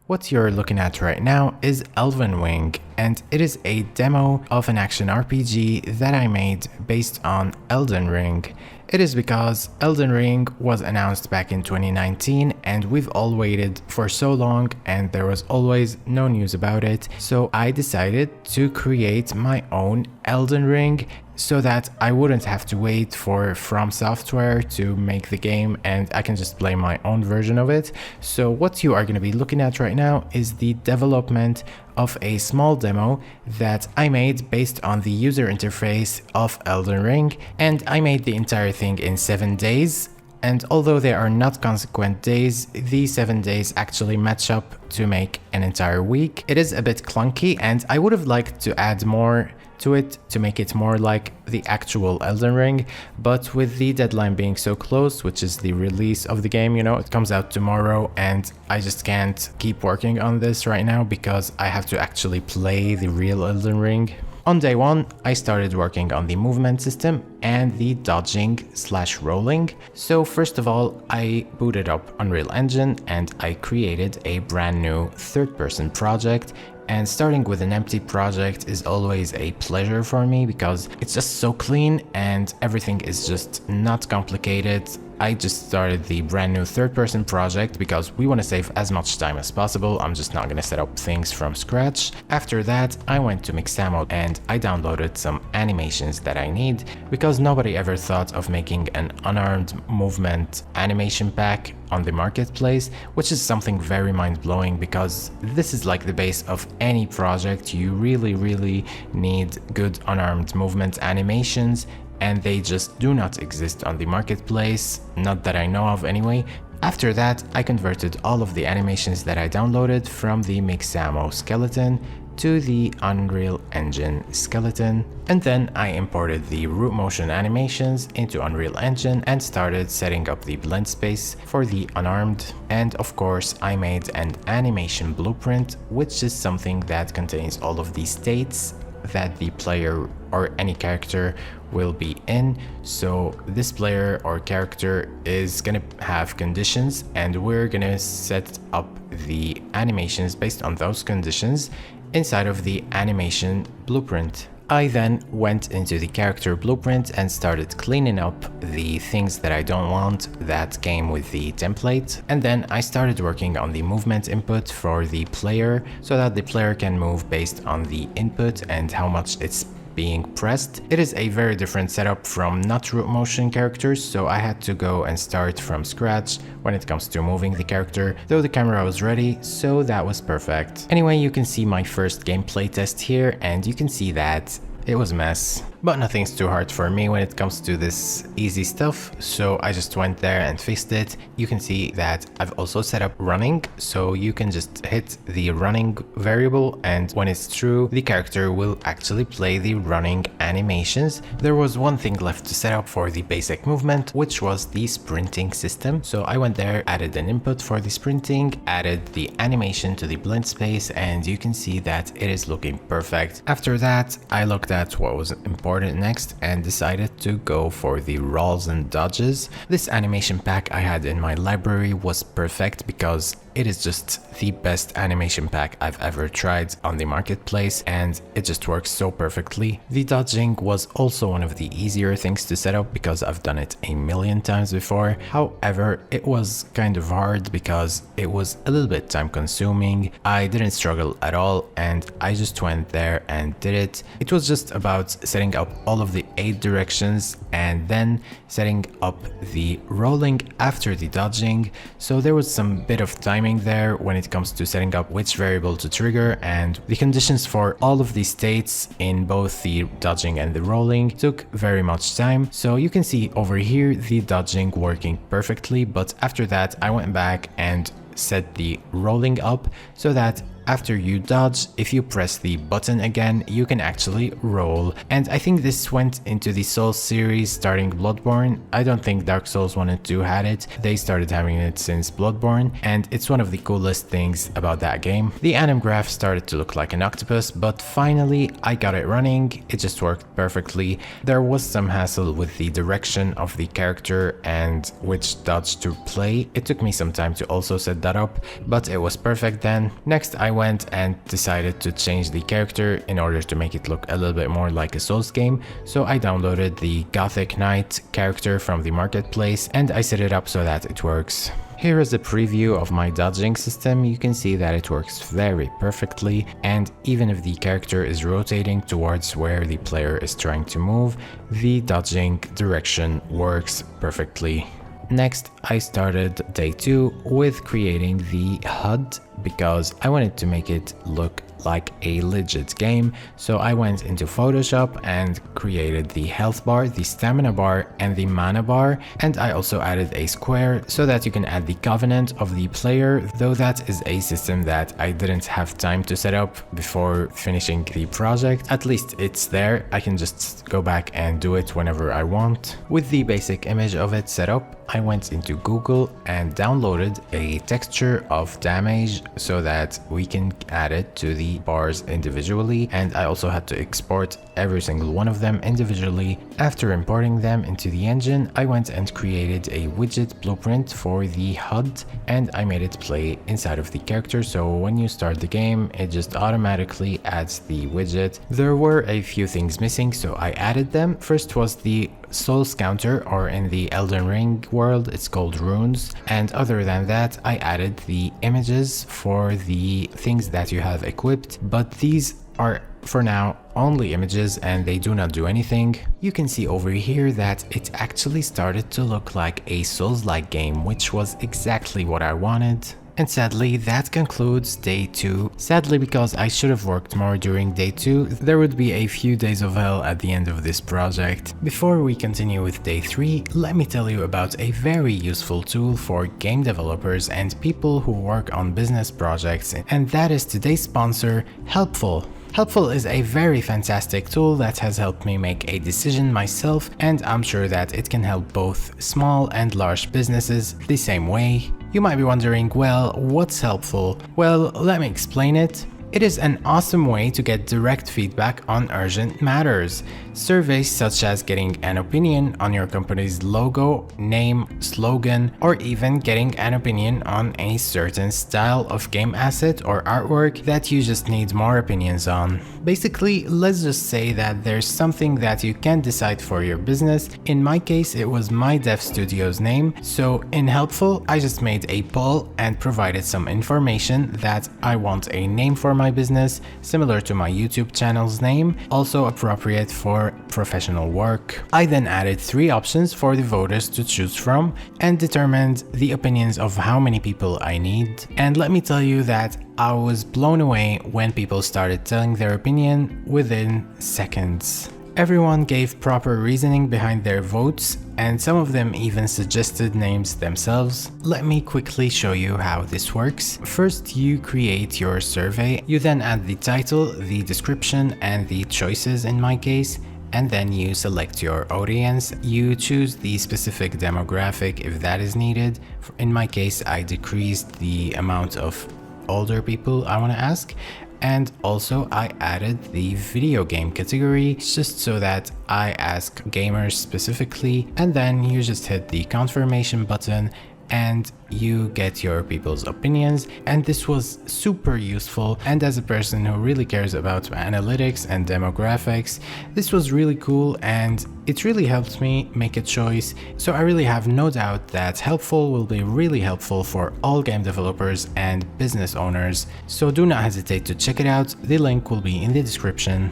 What you're looking at right now is Elden Ring, and it is a demo of an action RPG that I made based on Elden Ring. It is because Elden Ring was announced back in 2019 and we've all waited for so long and there was always no news about it. So I decided to create my own Elden Ring so that I wouldn't have to wait for FromSoftware to make the game and I can just play my own version of it. So what you are going to be looking at right now is the development of a small demo that I made based on the user interface of Elden Ring, and I made the entire thing in 7 days. And although they are not consequent days, these 7 days actually match up to make an entire week. It is a bit clunky and I would have liked to add more to it to make it more like the actual Elden Ring, but with the deadline being so close, which is the release of the game, it comes out tomorrow and I just can't keep working on this right now because I have to actually play the real Elden Ring. On day one, I started working on the movement system and the dodging/rolling. So first of all, I booted up Unreal Engine and I created a brand new third-person project. And starting with an empty project is always a pleasure for me because it's just so clean and everything is just not complicated. I just started the brand new third-person project because we want to save as much time as possible. I'm just not going to set up things from scratch. After that, I went to Mixamo and I downloaded some animations that I need because nobody ever thought of making an unarmed movement animation pack on the marketplace, which is something very mind-blowing because this is like the base of any project. You really need good unarmed movement animations, and they just do not exist on the marketplace, not that I know of anyway. After that, I converted all of the animations that I downloaded from the Mixamo skeleton to the Unreal Engine skeleton, and then I imported the root motion animations into Unreal Engine and started setting up the blend space for the unarmed. And of course, I made an animation blueprint, which is something that contains all of the states that the player or any character will be in. So this player or character is gonna have conditions and we're gonna set up the animations based on those conditions inside of the animation blueprint. I then went into the character blueprint and started cleaning up the things that I don't want that came with the template. And then I started working on the movement input for the player so that the player can move based on the input and how much it's being pressed. It is a very different setup from not root motion characters, so I had to go and start from scratch when it comes to moving the character, though the camera was ready, so that was perfect. Anyway, you can see my first gameplay test here and you can see that it was a mess. But nothing's too hard for me when it comes to this easy stuff, so I just went there and fixed it. You can see that I've also set up running, so you can just hit the running variable and when it's true, the character will actually play the running animations. There was one thing left to set up for the basic movement, which was the sprinting system. So I went there, added an input for the sprinting, added the animation to the blend space, and you can see that it is looking perfect. After that, I looked at what was important next and decided to go for the rolls and dodges. This animation pack I had in my library was perfect because it is just the best animation pack I've ever tried on the marketplace and it just works so perfectly. The dodging was also one of the easier things to set up because I've done it a million times before. However, it was kind of hard because it was a little bit time consuming. I didn't struggle at all and I just went there and did it. It was just about setting up all of the 8 directions and then setting up the rolling after the dodging. So there was some bit of timing there when it comes to setting up which variable to trigger, and the conditions for all of these states in both the dodging and the rolling took very much time. So you can see over here the dodging working perfectly, but after that I went back and set the rolling up so that after you dodge, if you press the button again, you can actually roll. And I think this went into the Souls series starting Bloodborne. I don't think Dark Souls 1 and 2 had it. They started having it since Bloodborne, and it's one of the coolest things about that game. The anim graph started to look like an octopus, but finally I got it running. It just worked perfectly. There was some hassle with the direction of the character and which dodge to play. It took me some time to also set that up, but it was perfect then. Next I went and decided to change the character in order to make it look a little bit more like a Souls game, so I downloaded the Gothic Knight character from the marketplace and I set it up so that it works. Here is a preview of my dodging system. You can see that it works very perfectly, and even if the character is rotating towards where the player is trying to move, the dodging direction works perfectly. Next, I started day 2 with creating the HUD because I wanted to make it look like a legit game. So I went into Photoshop and created the health bar, the stamina bar, and the mana bar. And I also added a square so that you can add the covenant of the player, though that is a system that I didn't have time to set up before finishing the project. At least it's there. I can just go back and do it whenever I want. With the basic image of it set up, I went into Google and downloaded a texture of damage so that we can add it to the bars individually, and I also had to export every single one of them individually. After importing them into the engine, I went and created a widget blueprint for the HUD and I made it play inside of the character, so when you start the game it just automatically adds the widget. There were a few things missing, so I added them. First was the Souls counter, or in the Elden Ring world it's called runes, and other than that I added the images for the things that you have equipped, but these are for now only images and they do not do anything. You can see over here that it actually started to look like a Souls-like game, which was exactly what I wanted. And sadly, that concludes day 2. Sadly, because I should have worked more during day 2, there would be a few days of hell at the end of this project. Before we continue with day 3, let me tell you about a very useful tool for game developers and people who work on business projects, and that is today's sponsor, Helpfull. Helpfull is a very fantastic tool that has helped me make a decision myself, and I'm sure that it can help both small and large businesses the same way. You might be wondering, well, what's Helpfull? Well, let me explain it. It is an awesome way to get direct feedback on urgent matters. Surveys such as getting an opinion on your company's logo, name, slogan, or even getting an opinion on a certain style of game asset or artwork that you just need more opinions on. Basically, let's just say that there's something that you can't decide for your business. In my case, it was my dev studio's name, so in Helpfull, I just made a poll and provided some information that I want a name for my business, similar to my YouTube channel's name, also appropriate for professional work. I then added 3 options for the voters to choose from and determined the opinions of how many people I need. And let me tell you that I was blown away when people started telling their opinion within seconds. Everyone gave proper reasoning behind their votes, and some of them even suggested names themselves. Let me quickly show you how this works. First, you create your survey. You then add the title, the description, and the choices in my case. And then you select your audience. You choose the specific demographic if that is needed. In my case, I decreased the amount of older people I want to ask. And also I added the video game category just so that I ask gamers specifically, and then you just hit the confirmation button and you get your people's opinions. And this was super useful, and as a person who really cares about analytics and demographics, this was really cool and it really helped me make a choice. So I really have no doubt that Helpfull will be really helpful for all game developers and business owners, so do not hesitate to check it out. The link will be in the description.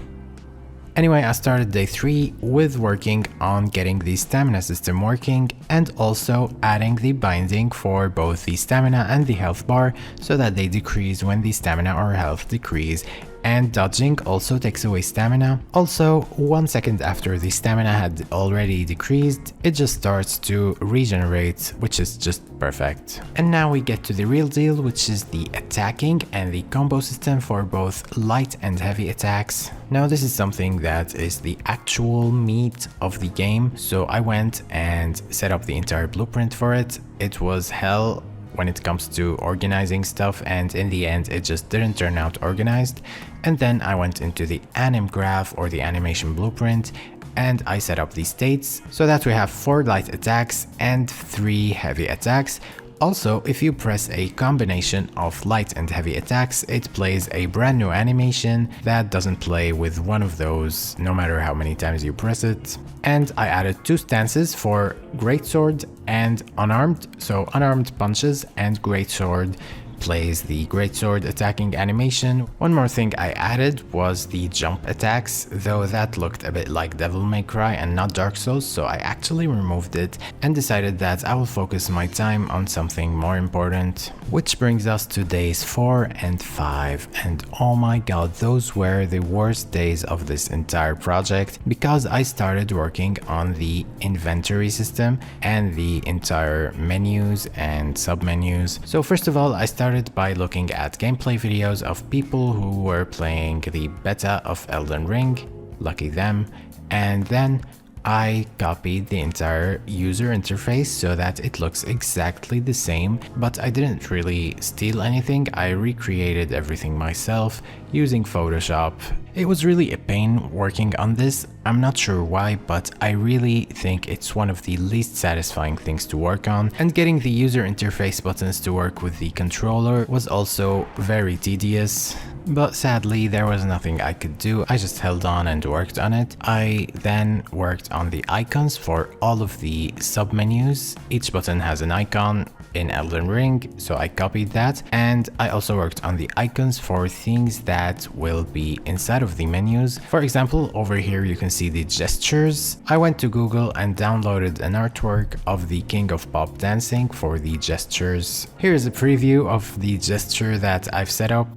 Anyway, I started day 3 with working on getting the stamina system working and also adding the binding for both the stamina and the health bar so that they decrease when the stamina or health decrease. and dodging also takes away stamina. Also, 1 second after the stamina had already decreased, it just starts to regenerate, which is just perfect. And now we get to the real deal, which is the attacking and the combo system for both light and heavy attacks. Now this is something that is the actual meat of the game, so I went and set up the entire blueprint for it. It was hell when it comes to organizing stuff, and in the end it just didn't turn out organized. And then I went into the anim graph or the animation blueprint, and I set up the states so that we have 4 light attacks and 3 heavy attacks. Also, if you press a combination of light and heavy attacks, it plays a brand new animation that doesn't play with one of those no matter how many times you press it. And I added 2 stances for greatsword and unarmed, so unarmed punches and greatsword plays the greatsword attacking animation. One more thing I added was the jump attacks, though that looked a bit like Devil May Cry and not Dark Souls, so I actually removed it and decided that I will focus my time on something more important. Which brings us to days 4 and 5, and oh my god, those were the worst days of this entire project, because I started working on the inventory system and the entire menus and submenus. So first of all, I started by looking at gameplay videos of people who were playing the beta of Elden Ring, lucky them, and then I copied the entire user interface so that it looks exactly the same, but I didn't really steal anything. I recreated everything myself using Photoshop. It was really a pain working on this. I'm not sure why, but I really think it's one of the least satisfying things to work on, and getting the user interface buttons to work with the controller was also very tedious. But sadly, there was nothing I could do. I just held on and worked on it. I then worked on the icons for all of the submenus. Each button has an icon in Elden Ring, so I copied that. And I also worked on the icons for things that will be inside of the menus. For example, over here you can see the gestures. I went to Google and downloaded an artwork of the King of Pop dancing for the gestures. Here's a preview of the gesture that I've set up.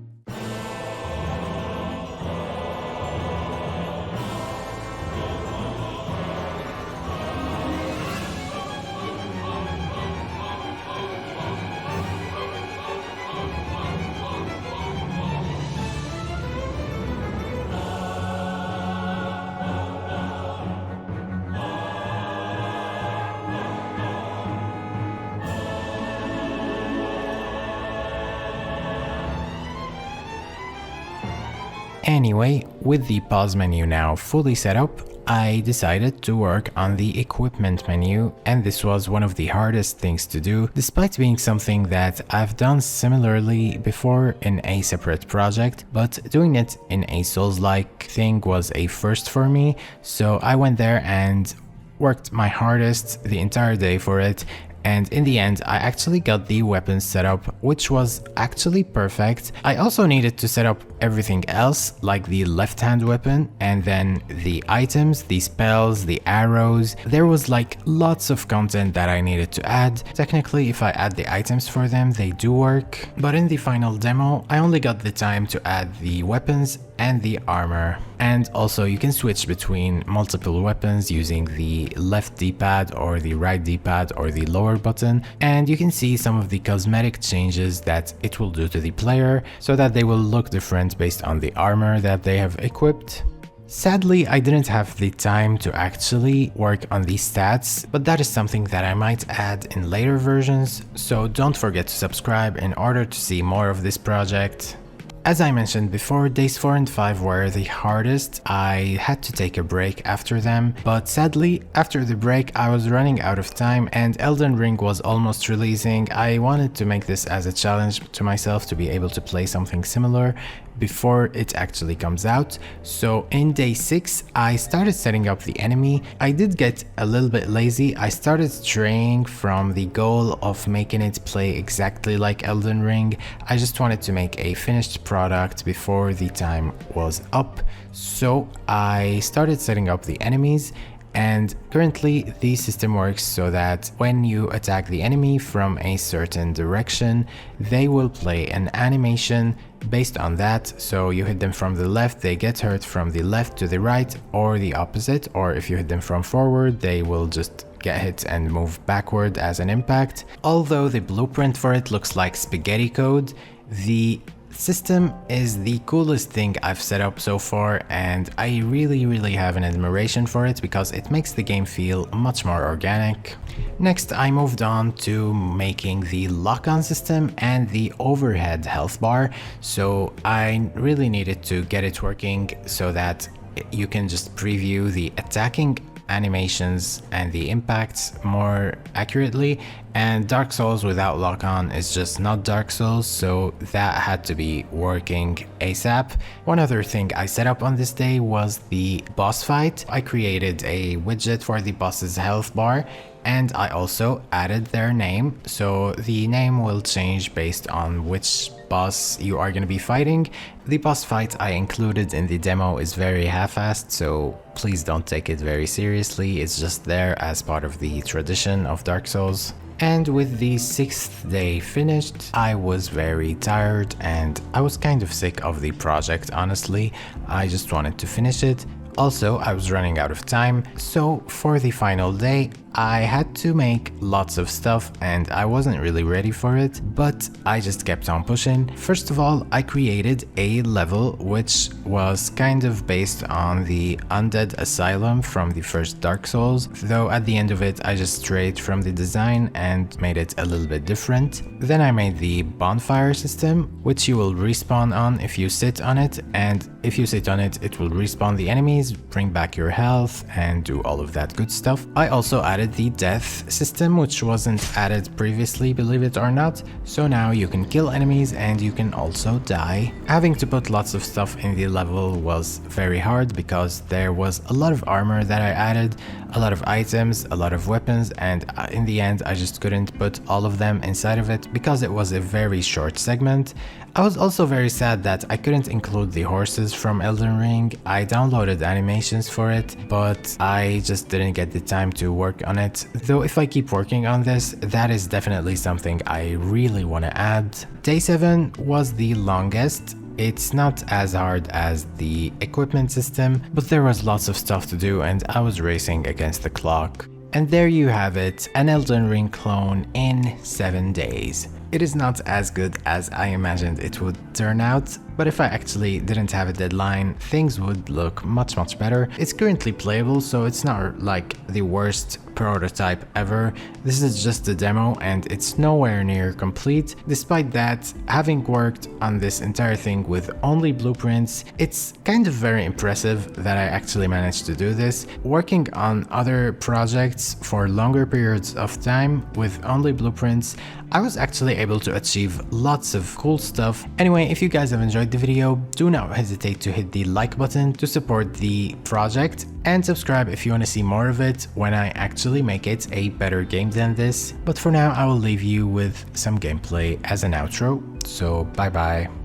Anyway, with the pause menu now fully set up, I decided to work on the equipment menu, and this was one of the hardest things to do, despite being something that I've done similarly before in a separate project, but doing it in a Souls-like thing was a first for me, so I went there and worked my hardest the entire day for it. And in the end, I actually got the weapons set up, which was actually perfect. I also needed to set up everything else, like the left-hand weapon, and then the items, the spells, the arrows. There was like lots of content that I needed to add. Technically, if I add the items for them, they do work. But in the final demo, I only got the time to add the weapons and the armor. And also you can switch between multiple weapons using the left D-pad or the right D-pad or the lower button, and you can see some of the cosmetic changes that it will do to the player so that they will look different based on the armor that they have equipped. Sadly, I didn't have the time to actually work on these stats, but that is something that I might add in later versions, so don't forget to subscribe in order to see more of this project. As I mentioned before, days 4 and 5 were the hardest. I had to take a break after them, but sadly, after the break I was running out of time and Elden Ring was almost releasing. I wanted to make this as a challenge to myself to be able to play something similar before it actually comes out. So in day 6, I started setting up the enemy. I did get a little bit lazy. I started straying from the goal of making it play exactly like Elden Ring. I just wanted to make a finished product before the time was up. So I started setting up the enemies, And currently the system works so that when you attack the enemy from a certain direction, they will play an animation based on that. So you hit them from the left, they get hurt from the left to the right, or the opposite, or if you hit them from forward, they will just get hit and move backward as an impact. Although the blueprint for it looks like spaghetti code, the system is the coolest thing I've set up so far, and I really have an admiration for it because it makes the game feel much more organic. Next, I moved on to making the lock-on system and the overhead health bar, so I really needed to get it working so that you can just preview the attacking animations and the impacts more accurately, and Dark Souls without lock-on is just not Dark Souls, so that had to be working ASAP. One other thing I set up on this day was the boss fight. I created a widget for the boss's health bar, and I also added their name, so the name will change based on which boss you are going to be fighting. The boss fight I included in the demo is very half-assed, so please don't take it very seriously. It's just there as part of the tradition of Dark Souls. And with the 6th day finished, I was very tired and I was kind of sick of the project, honestly. I just wanted to finish it. Also, I was running out of time, so for the final day, I had to make lots of stuff and I wasn't really ready for it, but I just kept on pushing. First of all, I created a level which was kind of based on the Undead Asylum from the first Dark Souls, though at the end of it I just strayed from the design and made it a little bit different. Then I made the bonfire system, which you will respawn on if you sit on it, and if you sit on it, it will respawn the enemies, bring back your health, and do all of that good stuff. I also added the death system, which wasn't added previously, believe it or not, so now you can kill enemies and you can also die. Having to put lots of stuff in the level was very hard because there was a lot of armor that I added, a lot of items, a lot of weapons, and in the end I just couldn't put all of them inside of it because it was a very short segment. I was also very sad that I couldn't include the horses from Elden Ring. I downloaded animations for it, but I just didn't get the time to work on it. Though if I keep working on this, that is definitely something I really want to add. Day 7 was the longest. It's not as hard as the equipment system, but there was lots of stuff to do and I was racing against the clock. And there you have it, an Elden Ring clone in 7 days. It is not as good as I imagined it would turn out, but if I actually didn't have a deadline, things would look much better. It's currently playable, so it's not like the worst prototype ever. This is just a demo and it's nowhere near complete. Despite that, having worked on this entire thing with only blueprints, it's kind of very impressive that I actually managed to do this. Working on other projects for longer periods of time with only blueprints, I was actually able to achieve lots of cool stuff. Anyway, if you guys have enjoyed the video, do not hesitate to hit the like button to support the project, and subscribe if you want to see more of it when I actually make it a better game than this. But for now, I will leave you with some gameplay as an outro, so bye bye.